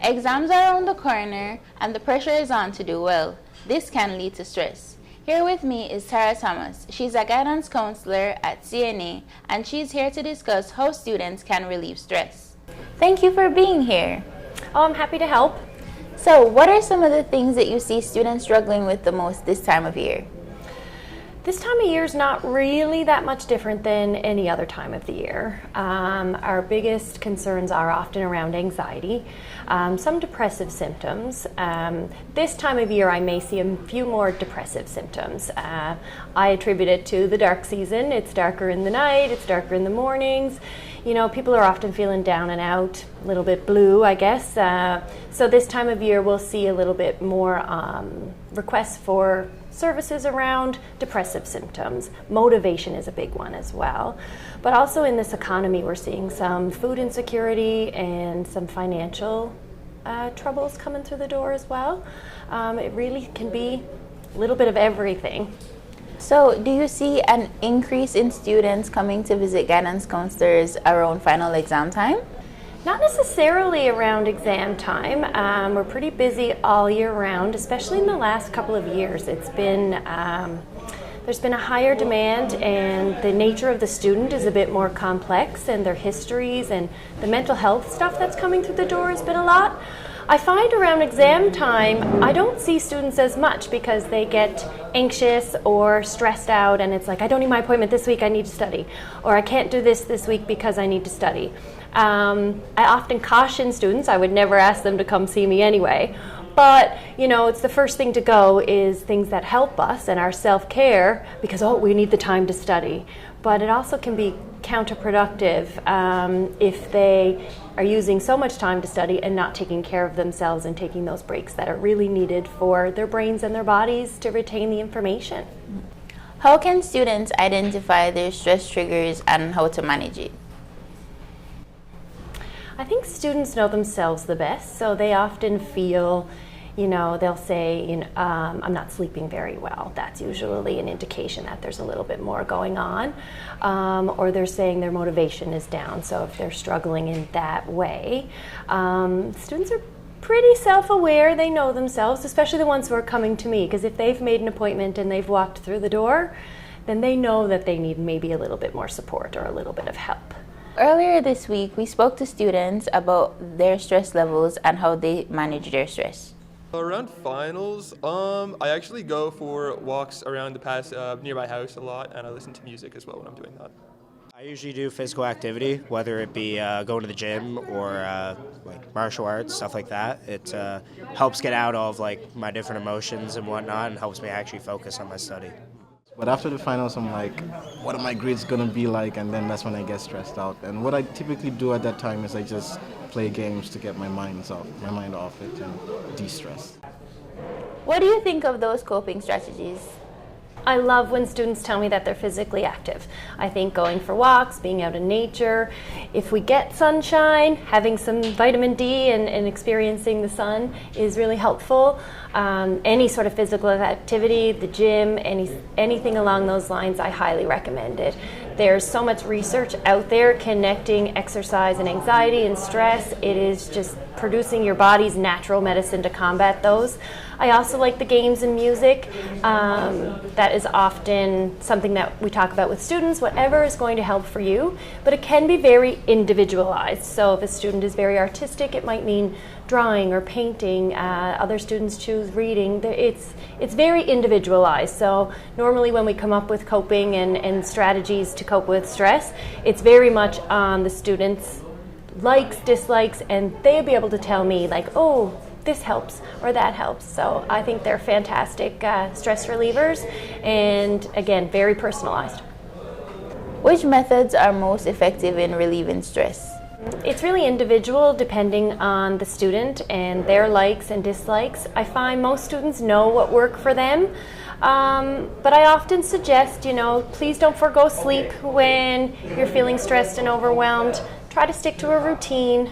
Exams are around the corner and the pressure is on to do well. This can lead to stress. Here with me is Tara Thomas. She's a guidance counselor at CNA and she's here to discuss how students can relieve stress. Thank you for being here. Oh, I'm happy to help. So, what are some of the things that you see students struggling with the most this time of year? This time of year is not really that much different than any other time of the year. Our biggest concerns are often around anxiety, some depressive symptoms. This time of year I may see a few more depressive symptoms. I attribute it to the dark season. It's darker in the night, it's darker in the mornings. You know, people are often feeling down and out, a little bit blue, I guess. So this time of year we'll see a little bit more requests for services around depressive symptoms. Motivation is a big one as well. But also in this economy we're seeing some food insecurity and some financial troubles coming through the door as well. It really can be a little bit of everything. So, do you see an increase in students coming to visit guidance counselors around final exam time? Not necessarily around exam time. We're pretty busy all year round, especially in the last couple of years. It's been there's been a higher demand, and the nature of the student is a bit more complex, and their histories and the mental health stuff that's coming through the door has been a lot. I find around exam time, I don't see students as much because they get anxious or stressed out and it's like, I don't need my appointment this week, I need to study. Or I can't do this week because I need to study. I often caution students, I would never ask them to come see me anyway. But, you know, it's the first thing to go is things that help us and our self-care because, we need the time to study. But it also can be counterproductive if they are using so much time to study and not taking care of themselves and taking those breaks that are really needed for their brains and their bodies to retain the information. How can students identify their stress triggers and how to manage it? I think students know themselves the best, so they often feel, they'll say, I'm not sleeping very well. That's usually an indication that there's a little bit more going on. Or they're saying their motivation is down, so if they're struggling in that way. Students are pretty self-aware, they know themselves, especially the ones who are coming to me, because if they've made an appointment and they've walked through the door, then they know that they need maybe a little bit more support or a little bit of help. Earlier this week, we spoke to students about their stress levels and how they manage their stress. Around finals, I actually go for walks around the past near my house a lot, and I listen to music as well when I'm doing that. I usually do physical activity, whether it be going to the gym or like martial arts, stuff like that. It helps get out of my different emotions and whatnot, and helps me actually focus on my study. But after the finals, I'm like, what are my grades going to be like? And then that's when I get stressed out. And what I typically do at that time is I just play games to get my mind off it and de-stress. What do you think of those coping strategies? I love when students tell me that they're physically active. I think going for walks, being out in nature, if we get sunshine, having some vitamin D and experiencing the sun is really helpful. Any sort of physical activity, the gym, anything along those lines, I highly recommend it. There's so much research out there connecting exercise and anxiety and stress. It is just producing your body's natural medicine to combat those. I also like the games and music. That is often something that we talk about with students, whatever is going to help for you, but it can be very individualized. So if a student is very artistic, it might mean drawing or painting. Other students choose reading. It's very individualized. So normally when we come up with coping and strategies to cope with stress, it's very much on the students' likes, dislikes, and they'll be able to tell me this helps or that helps. So I think they're fantastic stress relievers, and again, very personalized. Which methods are most effective in relieving stress? It's really individual depending on the student and their likes and dislikes. I find most students know what works for them, but I often suggest, please don't forgo sleep when you're feeling stressed and overwhelmed. Try to stick to a routine.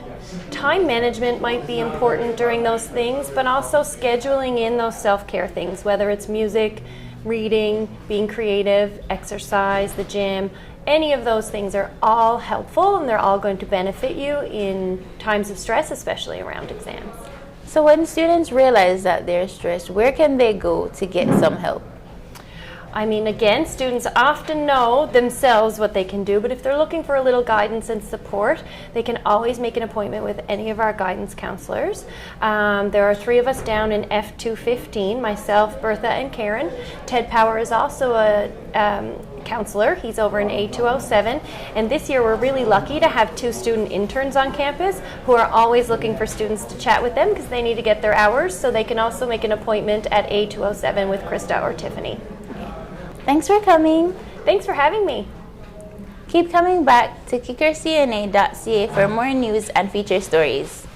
Time management might be important during those things, but also scheduling in those self-care things, whether it's music, reading, being creative, exercise, the gym. any of those things are all helpful, and they're all going to benefit you in times of stress, especially around exams. So when students realize that they're stressed, where can they go to get some help? I mean, again, students often know themselves what they can do, but if they're looking for a little guidance and support, they can always make an appointment with any of our guidance counselors. There are 3 of us down in F215, myself, Bertha, and Karen. Ted Power is also a counselor. He's over in A207, and this year we're really lucky to have 2 student interns on campus who are always looking for students to chat with them because they need to get their hours, so they can also make an appointment at A207 with Krista or Tiffany. Thanks for coming. Thanks for having me. Keep coming back to kickercna.ca for more news and feature stories.